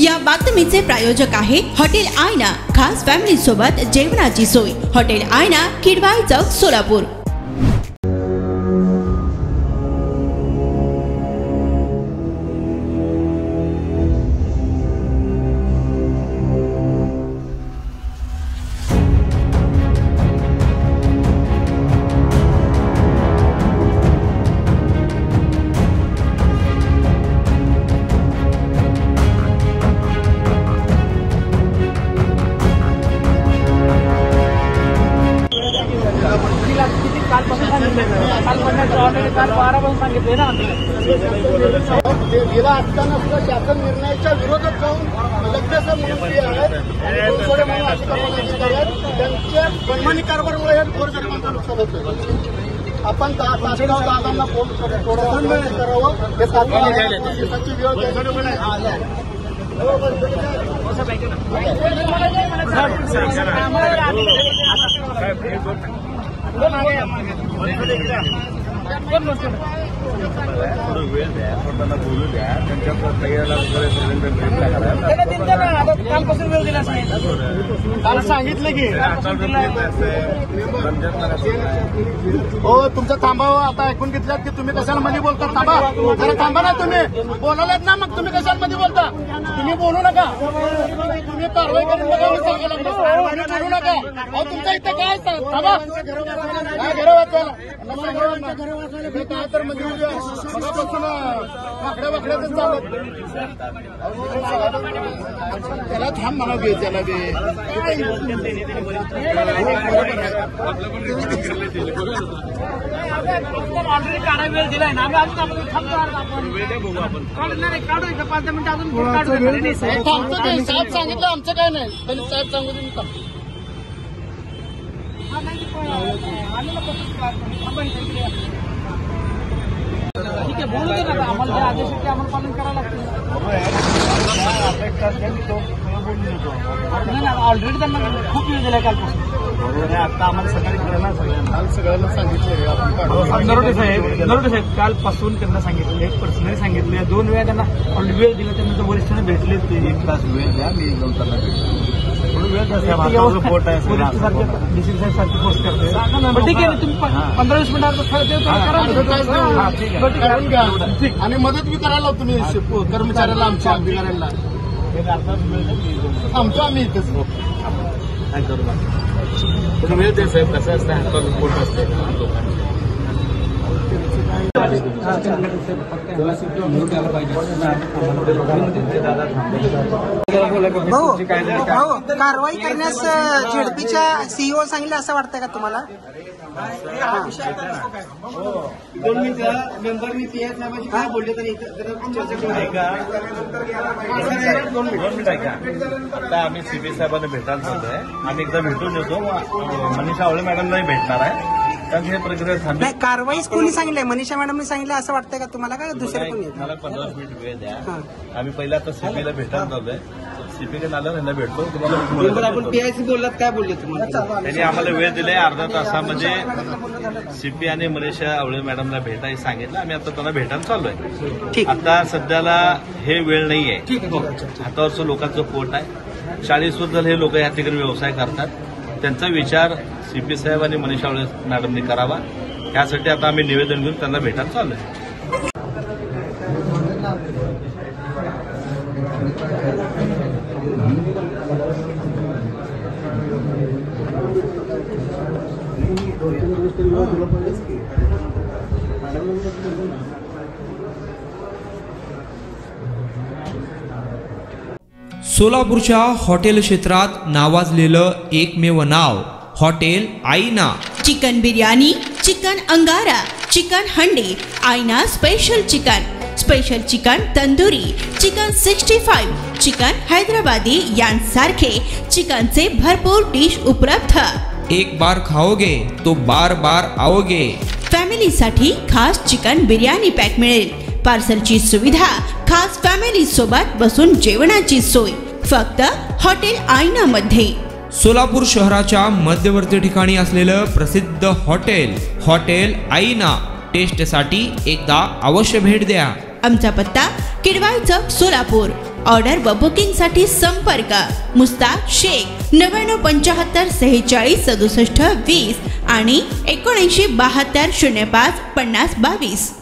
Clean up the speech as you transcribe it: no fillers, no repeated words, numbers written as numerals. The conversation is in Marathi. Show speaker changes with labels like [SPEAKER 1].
[SPEAKER 1] या बातमीचे प्रायोजक आहे हॉटेल आयना। खास फॅमिली सोबत जेवणाची सोय। हॉटेल आयना, किडवाई चौक, सोलापूर।
[SPEAKER 2] गेला असताना सुद्धा शासन निर्णयाच्या विरोधात जाऊन लग्नाचा मंत्री आहेत, त्यांच्या मनमानी कारभारामुळे हे गोरगरिबांचं नुकसान होतं। आपण दादांना फोन करावं, हे दिवसाची
[SPEAKER 3] वेळ द्या, स्वतःला बोलू द्या, त्यांच्या तयारीला
[SPEAKER 2] कालपासून वेळ दिला सांगितलं की हो तुमचं थांबावं। आता ऐकून घेतल्यात की तुम्ही कशाला मध्ये बोलता, थांबा जरा, थांबा ना, तुम्ही बोलायलात ना, मग तुम्ही कशाला मध्ये बोलता? तुम्ही बोलू नका, तुम्ही कारवाई करून बघा, बोलू नका। अहो तुमच्या इथं काय थांबा, काय घर वाचायला काय तर मध्ये मगापासून वाकड्या वाकड्याच चालत त्याला थांब म्हणा घे, त्याला घे ऑलरेडी काढा वेळ दिलाय ना, आम्ही अजून काढू 5 मिनिटं अजून साहेब सांगितलं, आमचं काय नाही, त्यांनी साहेब सांगू दे, ठीक आहे, बोलू दे ना, आम्हाला ज्या आदेश ते आम्हाला पालन करावं लागतं। ऑलरेडी त्यांना खूप वेळ दिलाय कालपासून, बरोबर आहे। आता आम्हाला सकाळी कळणार, सगळ्यांना सांगितलं नरोटे साहेब कालपासून त्यांना सांगितलं, एक पर्सनली सांगितलं, 2 वेळा त्यांना ऑलरेडी वेळ दिला, त्यांना वरिष्ठांना भेटले, ते 1 तास वेळ द्या, मी येऊन त्यांना पोस्ट आहे, डीसी साहेब सारखी पोस्ट करते, ठीक आहे, तुम्ही 15-20 मिनिटात आणि मदत बी करायला तुम्ही कर्मचाऱ्याला, आमच्या अधिकाऱ्यांना, आमच्या आम्ही इथेच काय करू नका, वेळ दे साहेब, कसं असतं हातात पोट असते
[SPEAKER 4] कारवाई करण्यास झेडपीच्या सीईओ सांगितलं असं वाटतंय का तुम्हाला?
[SPEAKER 2] 2 मिनिटं मेंबरनी पीआय साहेबांशी काय बोलले तरी
[SPEAKER 3] आता आम्ही सीपी साहेबांना भेटायला चाललोय, आम्ही एकदा भेटून येतो, मनीषा आवळे मॅडमलाही भेटणार आहे, कारण हे प्रक्रिया थांबली।
[SPEAKER 4] कारवाई कोणी सांगितलंय? मनीषा मॅडमने सांगितलं असं वाटतंय का तुम्हाला, का दुसरे कोणी?
[SPEAKER 3] मला 15 मिनिट वेळ द्या, आम्ही पहिला आता सीपीला भेटायला चाललोय, सीपीला नाला त्यांना भेटतो, तुम्हाला
[SPEAKER 2] आपण पीआयसी बोललात, काय बोलले तुम्हाला?
[SPEAKER 3] त्यांनी आम्हाला वेळ दिलाय, अर्धा तासामध्ये सीपी आणि मनीषा आवळे मॅडमला भेटायला सांगितलं, आम्ही आता त्यांना भेटायला चाललोय। आता सध्याला हे वेळ नाहीये, हातावरचं लोकांचं पोट आहे, 40 वर्ष हे लोक या ठिकाणी व्यवसाय करतात, त्यांचा विचार सीपी साहेब आणि मनीषा आवळे मॅडमने करावा, यासाठी आता आम्ही निवेदन घेऊन त्यांना भेटायला चाललोय।
[SPEAKER 5] सोलापूरच्या हॉटेल क्षेत्रात नावाजलेलं एकमेव नाव हॉटेल आईना।
[SPEAKER 1] चिकन बिर्याणी, चिकन अंगारा, चिकन हंडी, आईना special chicken tandoori, chicken 65, chicken Hyderabadi यांसारखे चिकनचे भरपूर डिश उपलब्ध।
[SPEAKER 5] एक बार खाओगे तो बार बार आओगे।
[SPEAKER 1] फॅमिलीसाठी खास चिकन बिर्याणी पॅक मिळेल, पार्सलची सुविधा, खास फॅमिली सोबत बसून जेवणाची सोय, फक्त हॉटेल आईना मध्ये।
[SPEAKER 5] सोलापूर शहराच्या मध्यवर्ती ठिकाणी असलेलं प्रसिद्ध हॉटेल आईना टेस्टसाठी एकदा अवश्य भेट द्या।
[SPEAKER 1] आमचा पत्ता किडवाई चौक, सोलापूर। ऑर्डर व बुकिंग साठी संपर्क मुस्ताक शेख 9975 46 67 20 आणि 7972 05 50 22.